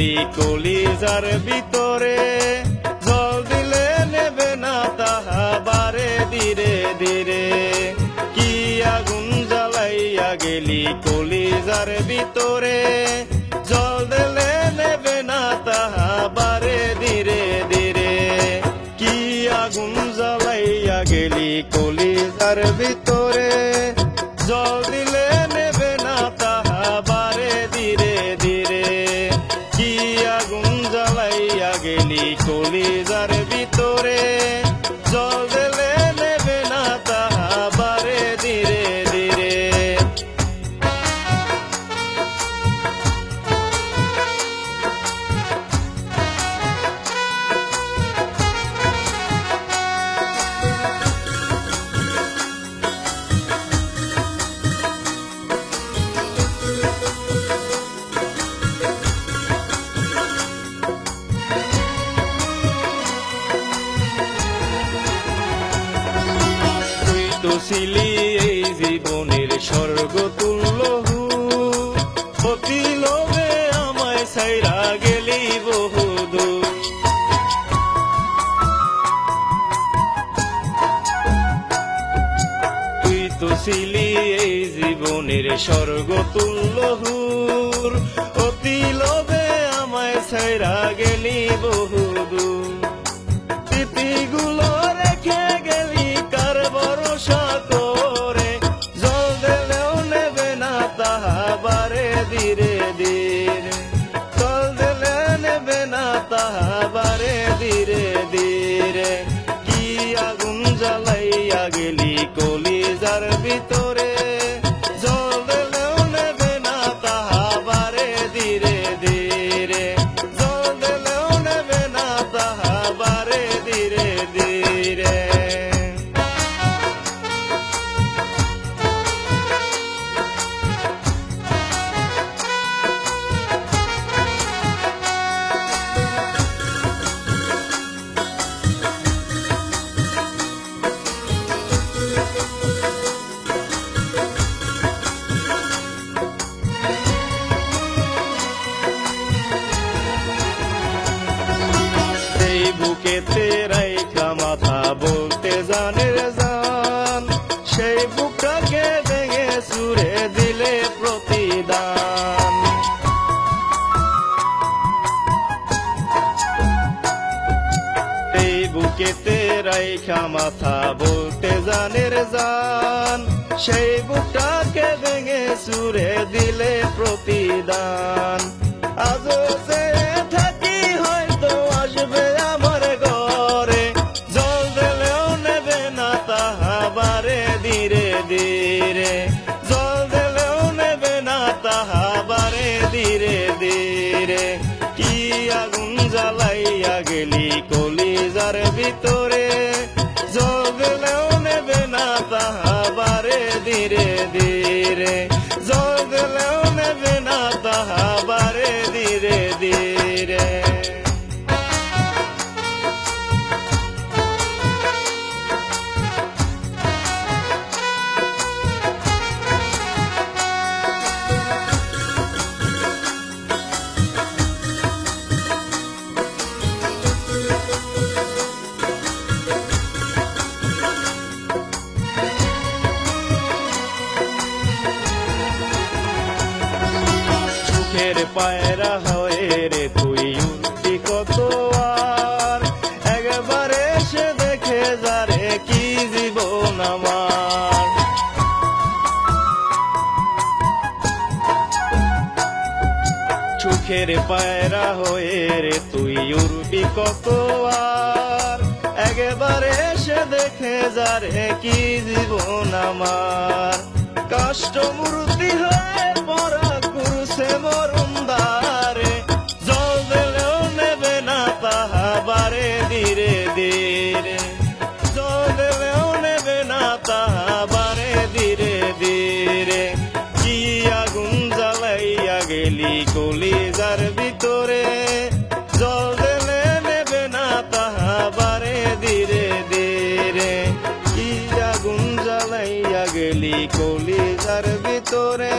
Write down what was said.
গেলি কলিজার ভিতরে, জল দিলে নেবে না তাহা বারে ধীরে ধীরে। কি আগুন জ্বালাইয়া গেলি কলিজার ভিতরে, জল দিলে নেবে না তাহা বারে ধীরে ধীরে। কি আগুন জ্বালাইয়া গেলি কলিজার ভিতরে, জল দিলে নেবে না তাহা বারে ধীরে ধীরে। কি আগুন জ্বালাইয়া গেলি কলিজার ভিতরে, জল দিলে নেবে না তাহা বারে ধীরে ধীরে। তো ছিলি এই জীবনের স্বর্গ তুল্য, অতি লোভে আমায় ছাইরা গেলি বহুদূর। তুই তো ছিলি এই জীবনের স্বর্গ তুল্য, অতি লোভে আমায় ছাইরা গেলি বহুদূর। স্মৃতিগুলো রেখে গেলি কার ভরসা করে, জল দিলেও নেবে না তাহা বারে ধীরে ধীরে। জল দিলে নেবে না তাহা বারে ধীরে ধীরে। কি আগুন জ্বালাইয়া গেলি কলিজার ভিতরে, জল দিলেও নেবে না তাহা বারে ধীরে ধীরে। জল দিলেও নেবে না তাহা বারে ধীরে ধীরে। এই বুকেতে রাইখা মাথা বলতে জানের জান, সেই বুকটাকে ভেঙে চুরে দিলে প্রতিদান। এই বুকেতে রাইখা মাথা বলতে জানের জান, সেই বুকটাকে ভেঙে চুরে দিলে প্রতিদান। আজও সে থাকি হয়তো আসবে আমার ঘরে, জল দিলেও নেবে না তাহা বারে ধীরে ধীরে। জল দিলেও নেবে না তাহা বারে ধীরে ধীরে। কি আগুন জ্বালাইয়া গেলি কলিজার ভিতরে, জল দিলেও নেবে না তাহা বারে ধীরে ধীরে। জল দিলেও নেবে না তাহা বারে ধীরে ধীরে। চোখের পায়রা হয়ে রে তুই উঠতি কত আর, একবার এসে দেখে যারে কি জীবন আমার। চোখের পায়রা হয়ে রে তুই উড়বি কত আর, একবার এসে দেখে যারে কি জীবন আমার। কাষ্ট মূর্তি হয়ে পরা কুরুসে মরণ দ্বারে, জল দিলেও নেবে না তাহা বারে ধীরে ধীরে। জল দিলেও নেবে না তাহা বারে ধীরে ধীরে। কি আগুন জ্বালাইয়া গেলি কলিজার ভিতরে, জল দিলে নেবে না তাহা বারে ধীরে ধীরে। কি আগুন জ্বালাইয়া গেলি কলিজার ভিতরে,